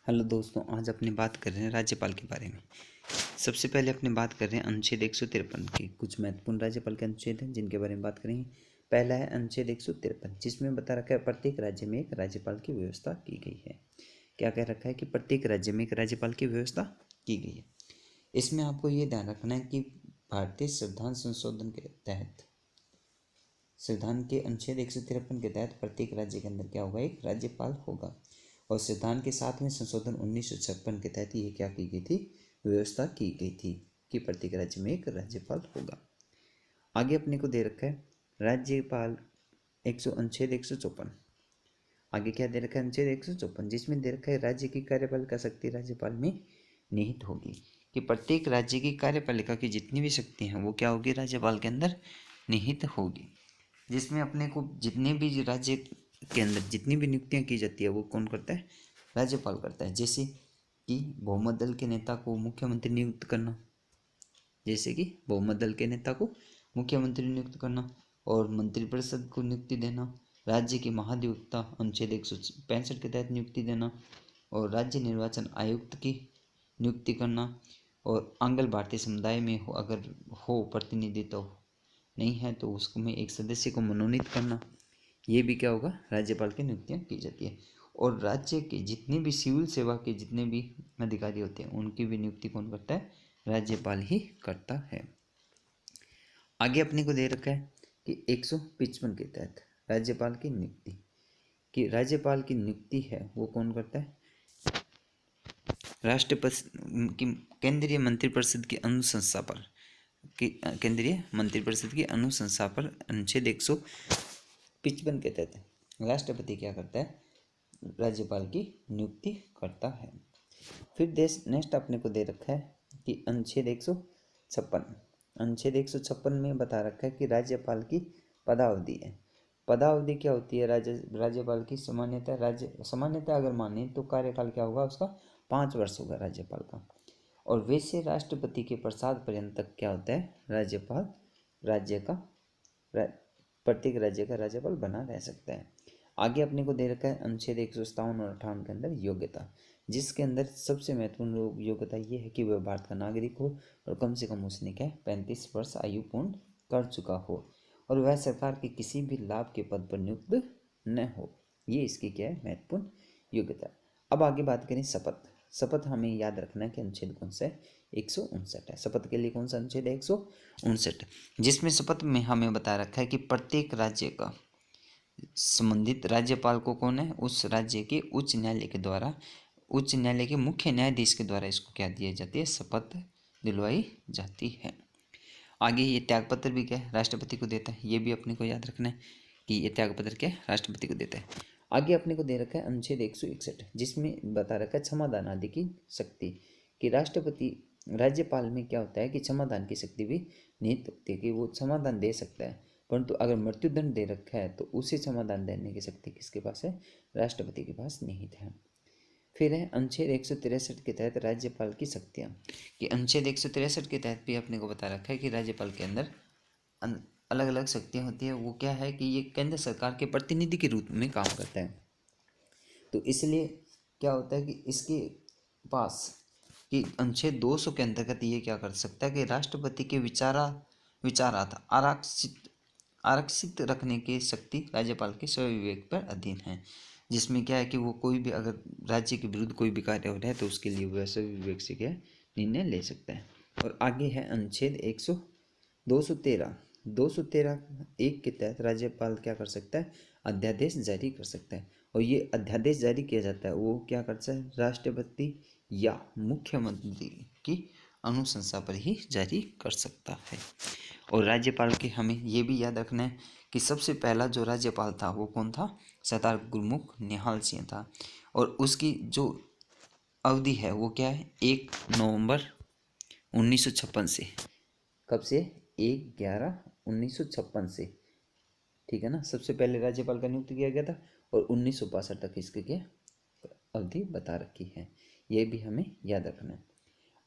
Hello दोस्तों, आज अपनी बात कर रहे हैं राज्यपाल के बारे में। सबसे पहले अपनी बात कर रहे हैं अनुच्छेद 153 की। कुछ महत्वपूर्ण राज्यपाल के अनुच्छेद हैं जिनके बारे में बात करेंगे। पहला है अनुच्छेद 153, जिसमें बता रखा है प्रत्येक राज्य में एक राज्यपाल की व्यवस्था की गई है। क्या कह रखा है कि प्रत्येक राज्य में एक राज्यपाल की व्यवस्था की गई है। इसमें आपको ये ध्यान रखना है कि भारतीय संविधान संशोधन के तहत, संविधान के अनुच्छेद 153 के तहत प्रत्येक राज्य के अंदर क्या होगा, एक राज्यपाल होगा। और संविधान के 7वें संशोधन 1956 के तहत ये क्या की गई थी, व्यवस्था की गई थी कि प्रत्येक राज्य में एक राज्यपाल होगा। आगे अपने को दे रखा है राज्यपाल अनुच्छेद 154। आगे क्या दे रखा है, अनुच्छेद 154, जिसमें दे रखा है राज्य की कार्यपालिका शक्ति राज्यपाल में निहित होगी। कि प्रत्येक राज्य की कार्यपालिका की जितनी भी शक्ति हैं वो क्या होगी, राज्यपाल के अंदर निहित होगी। जिसमें अपने को जितने भी राज्य के अंदर जितनी भी नियुक्तियां की जाती है वो कौन करता है, राज्यपाल करता है। जैसे कि बहुमत दल के नेता को मुख्यमंत्री नियुक्त करना, जैसे कि बहुमत दल के नेता को मुख्यमंत्री नियुक्त करना और मंत्रिपरिषद को नियुक्ति देना, राज्य के महाधिवक्ता अनुच्छेद 165 के तहत नियुक्ति देना और राज्य निर्वाचन आयुक्त की नियुक्ति करना और आंग्ल भारतीय समुदाय में अगर हो प्रतिनिधित्व तो नहीं है तो उसमें एक सदस्य को मनोनीत करना, ये भी क्या होगा, राज्यपाल की नियुक्तियां की जाती है। और राज्य के जितने भी सिविल सेवा के जितने भी अधिकारी होते हैं उनकी भी नियुक्ति कौन करता है, राज्यपाल ही करता है। आगे अपने को दे रखा है कि 155 के तहत राज्यपाल की नियुक्ति, कि राज्यपाल की नियुक्ति है वो कौन करता है, राष्ट्रपति की केंद्रीय मंत्रिपरिषद की अनुशंसा पर, कि केंद्रीय मंत्रिपरिषद की अनुशंसा पर अनुच्छेद 155 के तहत राष्ट्रपति क्या करता है, राज्यपाल की नियुक्ति करता है। फिर देश नेक्स्ट अपने को दे रखा है कि अनुच्छेद 156, अनुच्छेद 156 में बता रखा है कि राज्यपाल की पदावधि है। पदावधि क्या होती है, राज्यपाल की सामान्यतः अगर माने तो कार्यकाल क्या होगा उसका, 5 वर्ष होगा राज्यपाल का। और वैसे राष्ट्रपति के प्रसाद पर्यंत तक क्या होता है, राज्यपाल राज्य का प्रत्येक राज्य का राज्यपाल बना रह सकता है। आगे अपने को दे रखा है अनुच्छेद 157 और 58 के अंदर योग्यता, जिसके अंदर सबसे महत्वपूर्ण योग्यता ये है कि वह भारत का नागरिक हो और कम से कम उसने क्या 35 वर्ष आयु पूर्ण कर चुका हो और वह सरकार के किसी भी लाभ के पद पर नियुक्त न हो। ये इसकी क्या है, महत्वपूर्ण योग्यता। अब आगे बात करें शपथ। शपथ हमें याद रखना है कि अनुच्छेद कौन सा है, 159 है। शपथ के लिए कौन सा अनुच्छेद है, 159, जिसमें शपथ में हमें बता रखा है कि प्रत्येक राज्य का संबंधित राज्यपाल को कौन है, उस राज्य के उच्च न्यायालय के द्वारा, उच्च न्यायालय के मुख्य न्यायाधीश के द्वारा इसको क्या दिया जाती है, शपथ दिलवाई जाती है। आगे ये त्यागपत्र भी क्या है, राष्ट्रपति को देता है। ये भी अपने को याद रखना है कि ये त्यागपत्र क्या है, राष्ट्रपति को देता है। आगे अपने को दे रखा है अनुच्छेद 161, जिसमें बता रखा है क्षमादान आदि की शक्ति, कि राष्ट्रपति राज्यपाल में क्या होता है कि क्षमादान की शक्ति भी निहित होती है, कि वो क्षमादान दे सकता है। परंतु अगर मृत्युदंड दे रखा है तो उसे क्षमादान देने की शक्ति किसके पास है, राष्ट्रपति के पास निहित है। फिर है अनुच्छेद 163 के तहत राज्यपाल की शक्तियाँ, कि अनुच्छेद 163 के तहत भी अपने को बता रखा है कि राज्यपाल के अंदर अलग अलग शक्तियाँ होती है। वो क्या है कि ये केंद्र सरकार के प्रतिनिधि के रूप में काम करता है। तो इसलिए क्या होता है कि इसके पास कि अनुच्छेद 200 के अंतर्गत ये क्या कर सकता है कि राष्ट्रपति के विचारार्थ आरक्षित रखने की शक्ति राज्यपाल के स्वविवेक पर अधीन है। जिसमें क्या है कि वो कोई भी अगर राज्य के विरुद्ध कोई भी कार्य हो रहा है तो उसके लिए वह स्वविवेक से क्या निर्णय ले सकता है। और आगे है अनुच्छेद 213 एक के तहत राज्यपाल क्या कर सकता है, अध्यादेश जारी कर सकता है। और ये अध्यादेश जारी किया जाता है वो क्या करता है, राष्ट्रपति या मुख्यमंत्री की अनुशंसा पर ही जारी कर सकता है। और राज्यपाल के हमें ये भी याद रखना है कि सबसे पहला जो राज्यपाल था वो कौन था, सरदार गुरमुख निहाल सिंह था। और उसकी जो अवधि है वो क्या है, 1 नवंबर 1956 से, कब से, 1/11/1956 से, ठीक है ना। सबसे पहले राज्यपाल का नियुक्त किया गया था और 1962 तक इसकी क्या अवधि बता रखी है, ये भी हमें याद रखना है।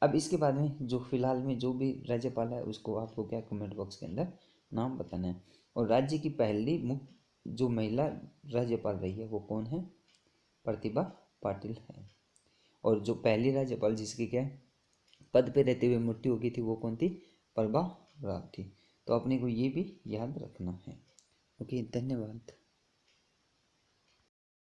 अब इसके बाद में जो फिलहाल में जो भी राज्यपाल है उसको आपको क्या कमेंट बॉक्स के अंदर नाम बताना है। और राज्य की पहली मुख्य जो महिला राज्यपाल रही है वो कौन है, प्रतिभा पाटिल है। और जो पहली राज्यपाल जिसकी क्या है पद पे रहते हुए मृत्यु हो गई थी वो कौन थी? प्रभा राव थी। तो अपने को ये भी याद रखना है। ओके, धन्यवाद।